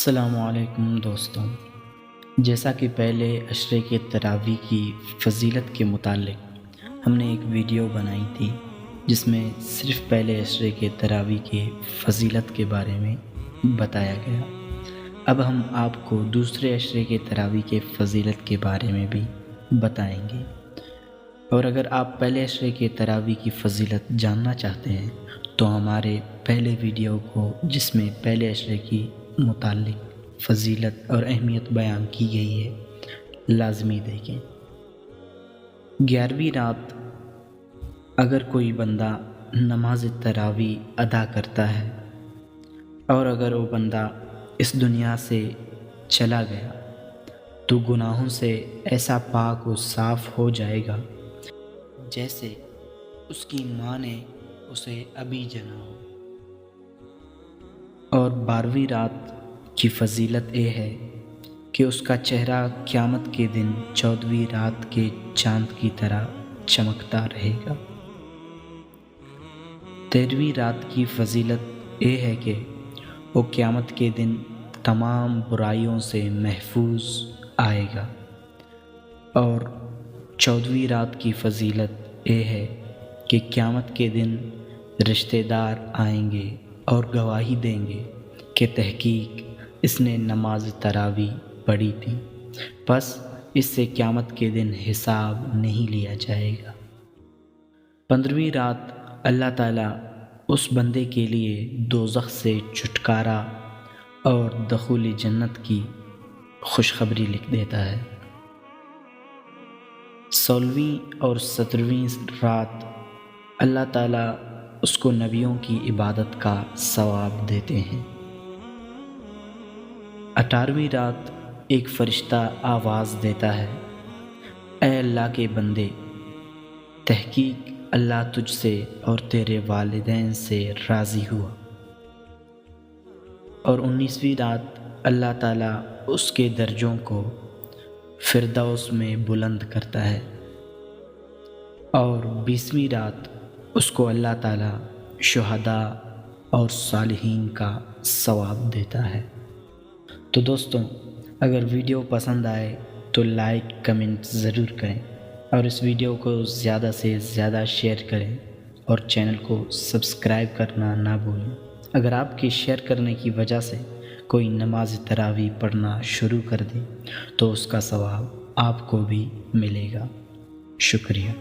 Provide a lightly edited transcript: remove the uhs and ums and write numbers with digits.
السلام علیکم دوستوں، جیسا کہ پہلے عشرے کے تراویح کی فضیلت کے متعلق ہم نے ایک ویڈیو بنائی تھی جس میں صرف پہلے عشرے کے تراویح کے فضیلت کے بارے میں بتایا گیا۔ اب ہم آپ کو دوسرے عشرے کے تراویح کے فضیلت کے بارے میں بھی بتائیں گے، اور اگر آپ پہلے عشرے کے تراویح کی فضیلت جاننا چاہتے ہیں تو ہمارے پہلے ویڈیو کو، جس میں پہلے عشرے کی متعلق فضیلت اور اہمیت بیان کی گئی ہے، لازمی دیکھیں۔ 11ویں رات اگر کوئی بندہ نماز تراویح ادا کرتا ہے اور اگر وہ بندہ اس دنیا سے چلا گیا تو گناہوں سے ایسا پاک و صاف ہو جائے گا جیسے اس کی ماں نے اسے ابھی جنا ہو۔ اور 12ویں رات کی فضیلت یہ ہے کہ اس کا چہرہ قیامت کے دن 14ویں رات کے چاند کی طرح چمکتا رہے گا۔ 13ویں رات کی فضیلت یہ ہے کہ وہ قیامت کے دن تمام برائیوں سے محفوظ آئے گا۔ اور 14ویں رات کی فضیلت یہ ہے کہ قیامت کے دن رشتہ دار آئیں گے اور گواہی دیں گے کہ تحقیق اس نے نماز تراویح پڑھی تھی، پس اس سے قیامت کے دن حساب نہیں لیا جائے گا۔ 15ویں رات اللہ تعالیٰ اس بندے کے لیے دوزخ سے چھٹکارا اور دخول جنت کی خوشخبری لکھ دیتا ہے۔ 16ویں اور 17ویں رات اللہ تعالیٰ اس کو نبیوں کی عبادت کا ثواب دیتے ہیں۔ 18ویں رات ایک فرشتہ آواز دیتا ہے، اے اللہ کے بندے، تحقیق اللہ تجھ سے اور تیرے والدین سے راضی ہوا۔ اور 19ویں رات اللہ تعالیٰ اس کے درجوں کو فردوس میں بلند کرتا ہے۔ اور 20ویں رات اس کو اللہ تعالیٰ شہداء اور صالحین کا ثواب دیتا ہے۔ تو دوستوں، اگر ویڈیو پسند آئے تو لائک کمنٹ ضرور کریں، اور اس ویڈیو کو زیادہ سے زیادہ شیئر کریں، اور چینل کو سبسکرائب کرنا نہ بھولیں۔ اگر آپ کی شیئر کرنے کی وجہ سے کوئی نماز تراویح پڑھنا شروع کر دے تو اس کا ثواب آپ کو بھی ملے گا۔ شکریہ۔